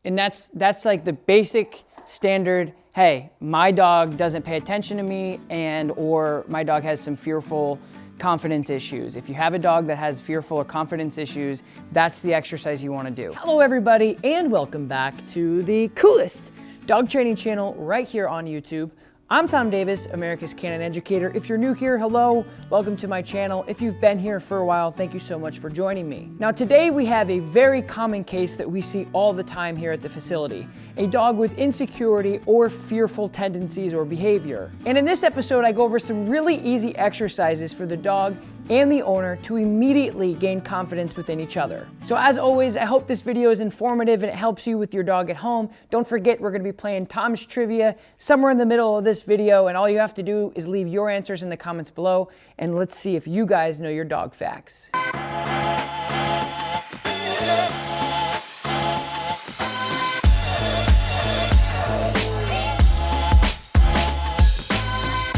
And that's like the basic standard, hey, my dog doesn't pay attention to me, and or my dog has some fearful confidence issues. If you have a dog that has fearful or confidence issues, that's the exercise you want to do. Hello everybody, and welcome back to the coolest dog training channel right here on YouTube. I'm Tom Davis, America's Canine Educator. If you're new here, hello, welcome to my channel. If you've been here for a while, thank you so much for joining me. Now today we have a very common case that we see all the time here at the facility. A dog with insecurity or fearful tendencies or behavior. And in this episode, I go over some really easy exercises for the dog and the owner to immediately gain confidence within each other. So as always, I hope this video is informative and it helps you with your dog at home. Don't forget, we're gonna be playing Tom's Trivia somewhere in the middle of this video, and all you have to do is leave your answers in the comments below, and let's see if you guys know your dog facts.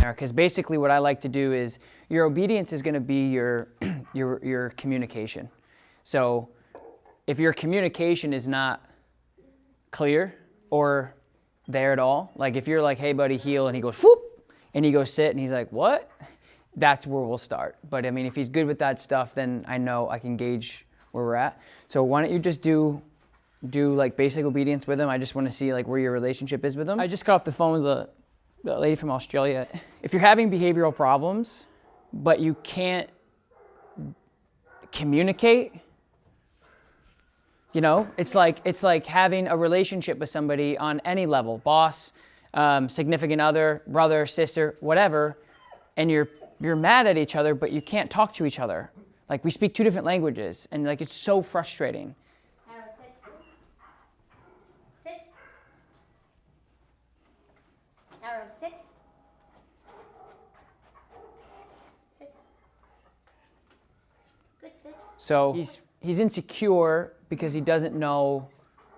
Because basically what I like to do is your obedience is going to be your communication. So if your communication is not clear or there at all, like if you're like, hey buddy, heel, and he goes whoop, and he goes sit, and he's like, what? That's where we'll start. But I mean, if he's good with that stuff, then I know I can gauge where we're at. So why don't you just do like basic obedience with him? I just want to see like where your relationship is with him. I just got off the phone with the lady from Australia. If you're having behavioral problems, but you can't communicate, you know, it's like having a relationship with somebody on any level, boss, significant other, brother, sister, whatever, and you're mad at each other, but you can't talk to each other. Like we speak two different languages, and like it's so frustrating. Arrow, sit. Sit. Good, sit. So he's insecure because he doesn't know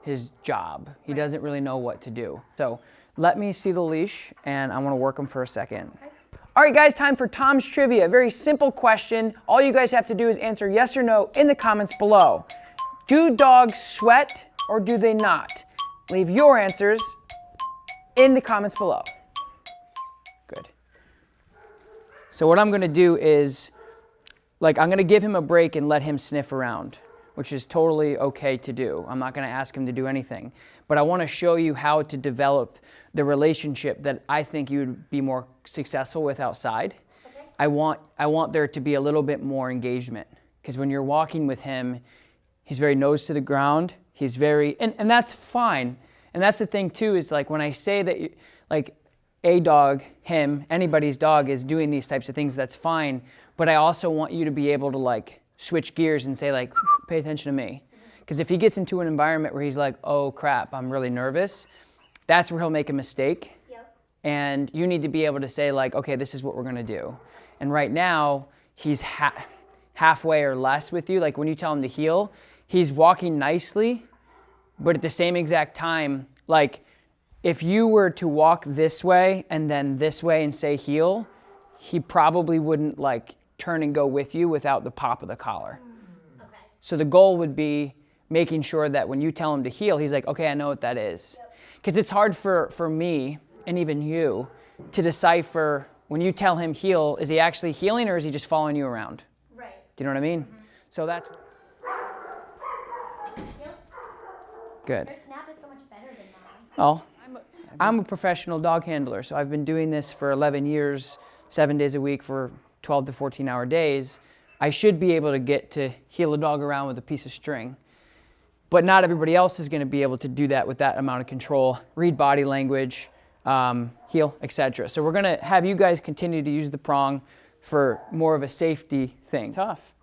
his job. He doesn't really know what to do. So let me see the leash, and I want to work him for a second. Okay. All right guys, time for Tom's Trivia. A very simple question. All you guys have to do is answer yes or no in the comments below. Do dogs sweat or do they not? Leave your answers in the comments below. Good. So what I'm gonna do is, like, I'm gonna give him a break and let him sniff around, which is totally okay to do. I'm not gonna ask him to do anything, but I wanna show you how to develop the relationship that I think you would be more successful with outside. Okay. I want there to be a little bit more engagement, because when you're walking with him, he's very nose to the ground. He's very, and that's fine. And that's the thing too, is like when I say that, like, a dog, him, anybody's dog is doing these types of things, that's fine. But I also want you to be able to like switch gears and say like, pay attention to me. Because if he gets into an environment where he's like, oh crap, I'm really nervous, that's where he'll make a mistake. Yep. And you need to be able to say like, okay, this is what we're gonna do. And right now, he's halfway or less with you. Like when you tell him to heel, he's walking nicely, but at the same exact time, like, if you were to walk this way and then this way and say heel, he probably wouldn't like turn and go with you without the pop of the collar. Okay. So the goal would be making sure that when you tell him to heel, he's like, okay, I know what that is. Because it's hard for me and even you to decipher when you tell him heel, is he actually heeling or is he just following you around? Right. Do you know what I mean? Mm-hmm. So that's Yep. good. Their snap is so much better than mine. Oh, I'm a professional dog handler, so I've been doing this for 11 years, 7 days a week for 12 to 14-hour days. I should be able to get to heel a dog around with a piece of string, but not everybody else is going to be able to do that with that amount of control, read body language, heel, etc. So we're going to have you guys continue to use the prong for more of a safety thing. It's tough.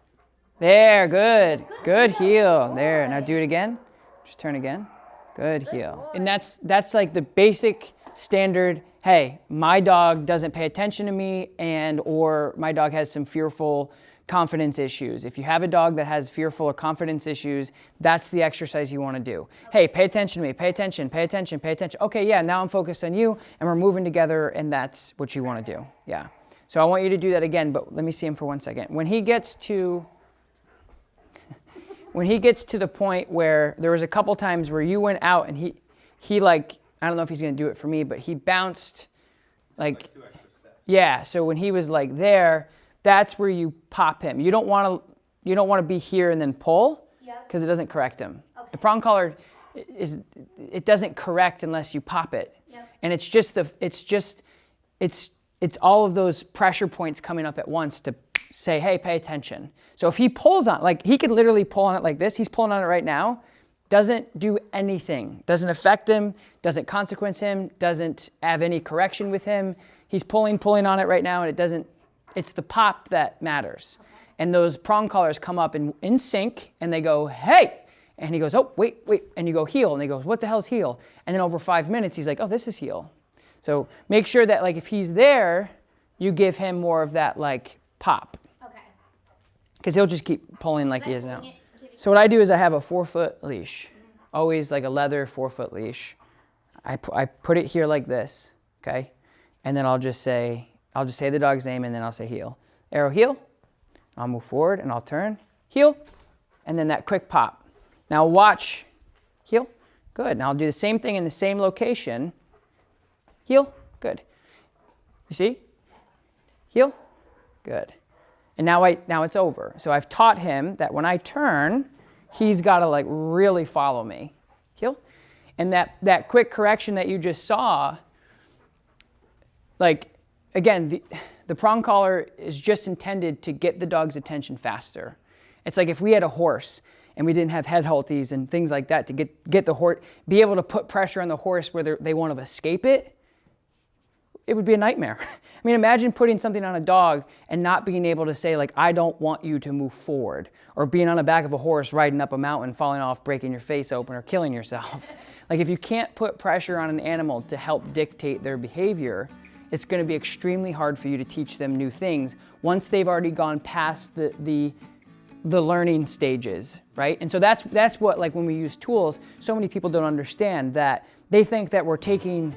There, good. Good heel. There, now do it again. Just turn again. Good heel. And that's like the basic standard, hey, my dog doesn't pay attention to me, and or my dog has some fearful confidence issues. If you have a dog that has fearful or confidence issues, that's the exercise you want to do. Hey, pay attention to me, pay attention, pay attention, pay attention. Okay, yeah, now I'm focused on you and we're moving together, and that's what you want to do. Yeah. So I want you to do that again, but let me see him for 1 second. When he gets to when he gets to the point where there was a couple times where you went out and he like, I don't know if he's gonna do it for me, but he bounced like 2 extra steps. yeah. So when he was like there, that's where you pop him. You don't want to be here and then pull, Yep. because it doesn't correct him. Okay. The prong collar it doesn't correct unless you pop it. Yep. And it's all of those pressure points coming up at once to say, hey, pay attention. So if he pulls on, like he could literally pull on it like this. He's pulling on it right now. Doesn't do anything. Doesn't affect him. Doesn't consequence him. Doesn't have any correction with him. He's pulling on it right now, and it doesn't. It's the pop that matters. Okay. And those prong collars come up in sync, and they go, hey. And he goes, oh, wait. And you go, heel. And he goes, what the hell's heel? And then over 5 minutes, he's like, oh, this is heel. So make sure that like if he's there, you give him more of that like pop. Okay. Because he'll just keep pulling like he is now. Pulling it, giving So what I do is I have a 4-foot leash. Always like a leather 4-foot leash. I put it here like this, okay? And then I'll just say the dog's name, and then I'll say heel. Arrow, heel. I'll move forward and I'll turn, heel. And then that quick pop. Now watch, heel, good. Now I'll do the same thing in the same location. Heel, good. You see? Heel, good. And now it's over. So I've taught him that when I turn, he's got to like really follow me. Heel. And that quick correction that you just saw, like, again, the prong collar is just intended to get the dog's attention faster. It's like if we had a horse and we didn't have head halties and things like that to get the horse, be able to put pressure on the horse where they want to escape it, it would be a nightmare. I mean, imagine putting something on a dog and not being able to say like, I don't want you to move forward, or being on the back of a horse riding up a mountain, falling off, breaking your face open, or killing yourself. Like if you can't put pressure on an animal to help dictate their behavior, it's going to be extremely hard for you to teach them new things once they've already gone past the learning stages, right? And so that's what, like when we use tools, so many people don't understand that. They think that we're taking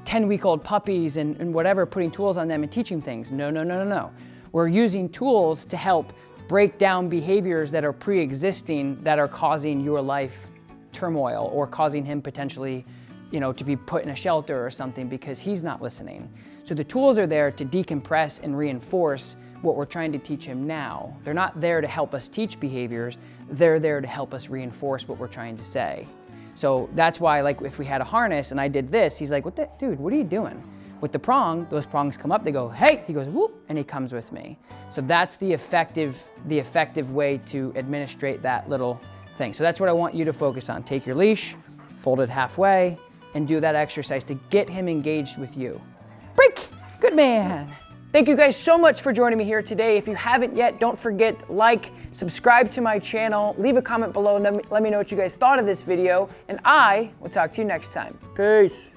10-week-old puppies and whatever, putting tools on them and teaching things. No. We're using tools to help break down behaviors that are pre-existing that are causing your life turmoil, or causing him potentially, to be put in a shelter or something because he's not listening. So the tools are there to decompress and reinforce what we're trying to teach him now. They're not there to help us teach behaviors. They're there to help us reinforce what we're trying to say. So that's why, like, if we had a harness and I did this, he's like, dude, what are you doing? With the prong, those prongs come up, they go, hey, he goes, whoop, and he comes with me. So that's the effective way to administrate that little thing. So that's what I want you to focus on. Take your leash, fold it halfway, and do that exercise to get him engaged with you. Break, good man. Thank you guys so much for joining me here today. If you haven't yet, don't forget, like, subscribe to my channel, leave a comment below, let me know what you guys thought of this video, and I will talk to you next time. Peace.